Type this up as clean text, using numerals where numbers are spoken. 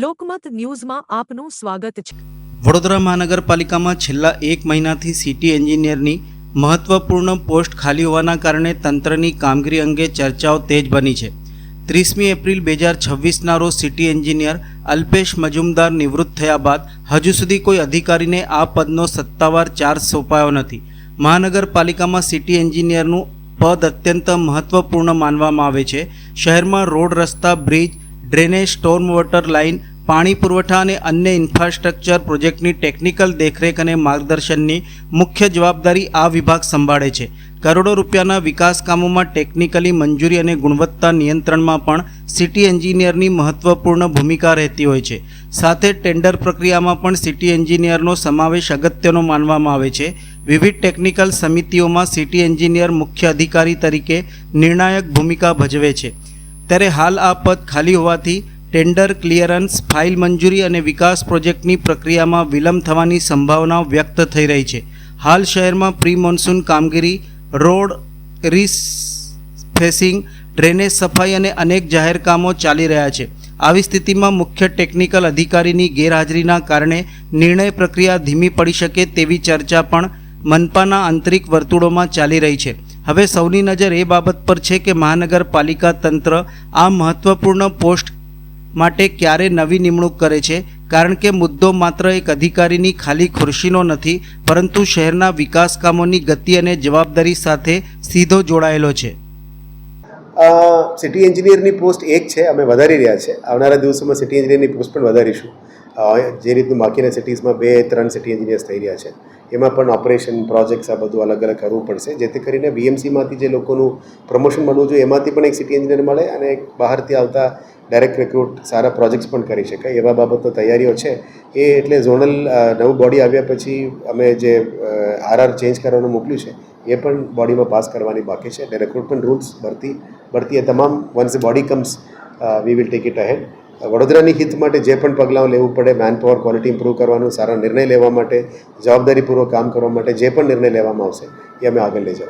લોકમત ન્યૂઝમાં આપનું સ્વાગત છે। વડોદરા મહાનગરપાલિકામાં છેલ્લા 1 મહિનાથી સિટી એન્જિનિયરની મહત્વપૂર્ણ પોસ્ટ ખાલી હોવાના કારણે તંત્રની કામગીરી અંગે ચર્ચાઓ તેજ બની છે। 30મી એપ્રિલ 2026ના રોજ સિટી એન્જિનિયર અલ્પેશ મજુમદાર નિવૃત્ત થયા બાદ હજુ સુધી કોઈ અધિકારીને આ પદનો સત્તાવાર ચાર્જ સોંપાયો નથી। મહાનગરપાલિકામાં સિટી એન્જિનિયરનું પદ અત્યંત મહત્વપૂર્ણ માનવામાં આવે છે। શહેરમાં રોડ, રસ્તા, bridge, drainage, storm water line, પાણી પુરવઠા અને અન્ય ઇન્ફ્રાસ્ટ્રક્ચર પ્રોજેક્ટની ટેકનિકલ દેખરેખ અને માર્ગદર્શનની મુખ્ય જવાબદારી આ વિભાગ સંભાળે છે। કરોડો રૂપિયાના વિકાસ કામોમાં ટેકનિકલી મંજૂરી અને ગુણવત્તા નિયંત્રણમાં પણ સિટી એન્જિનિયરની મહત્વપૂર્ણ ભૂમિકા રહેતી હોય છે। સાથે ટેન્ડર પ્રક્રિયામાં પણ સિટી એન્જિનિયરનો સમાવેશ અગત્યનો માનવામાં આવે છે। વિવિધ ટેકનિકલ સમિતિઓમાં સિટી એન્જિનિયર મુખ્ય અધિકારી તરીકે નિર્ણાયક ભૂમિકા ભજવે છે। ત્યારે હાલ આ પદ ખાલી હોવાથી ટેન્ડર ક્લિયરન્સ, ફાઇલ મંજૂરી અને વિકાસ પ્રોજેક્ટની પ્રક્રિયામાં વિલંબ થવાની સંભાવનાઓ વ્યક્ત થઈ રહી છે। હાલ શહેરમાં પ્રી મોન્સૂન કામગીરી, રોડ રિફેસિંગ, ડ્રેનેજ સફાઈ અને અનેક જાહેર કામો ચાલી રહ્યા છે। આવી સ્થિતિમાં મુખ્ય ટેકનિકલ અધિકારીની ગેરહાજરીના કારણે નિર્ણય પ્રક્રિયા ધીમી પડી શકે તેવી ચર્ચા પણ મનપાના આંતરિક વર્તુળોમાં ચાલી રહી છે। હવે સૌની નજર એ બાબત પર છે કે મહાનગરપાલિકા તંત્ર આ મહત્વપૂર્ણ પોસ્ટ માટે ક્યારે નવી નિમણૂક કરે છે, કારણ કે મુદ્દો માત્ર એક અધિકારીની ખાલી ખુરશીનો નથી, પરંતુ શહેરના વિકાસ કામોની ગતિ અને જવાબદારી સાથે સીધો જોડાયેલો છે। સિટી એન્જિનિયરની પોસ્ટ એક છે, અમે વધારી રહ્યા છે। આવનારા દિવસોમાં સિટી એન્જિનિયરની પોસ્ટ પણ વધારીશું। જે રીતનું બાકીના સિટીઝમાં 2-3 સિટી એન્જિનિયર્સ થઈ રહ્યા છે, એમાં પણ ઓપરેશન, પ્રોજેક્ટ્સ આ બધું અલગ અલગ કરવું પડશે, જેથી કરીને વીએમસીમાંથી જે લોકોનું પ્રમોશન મળવું જોઈએ એમાંથી પણ એક સિટી એન્જિનિયર મળે અને એક બહારથી આવતા ડાયરેક્ટ રિક્રુટ સારા પ્રોજેક્ટ્સ પણ કરી શકાય એવા બાબતો તૈયારીઓ છે। એ એટલે ઝોનલ નવું બોડી આવ્યા પછી અમે જે આરઆર ચેન્જ કરવાનું મોકલ્યું છે એ પણ બોડીમાં પાસ કરવાની બાકી છે। એટલે રિક્રુટમેન્ટ રૂલ્સ, ભરતી એ તમામ once body comes we will take it ahead. વડોદરાની હિત માટે જે પણ પગલાઓ લેવું પડે, મેન પાવર ક્વોલિટી ઇમ્પ્રૂવ કરવાનું, સારા નિર્ણય લેવા માટે, જવાબદારીપૂર્વક કામ કરવા માટે જે પણ નિર્ણય લેવામાં આવશે એ અમે આગળ લઈ જવા।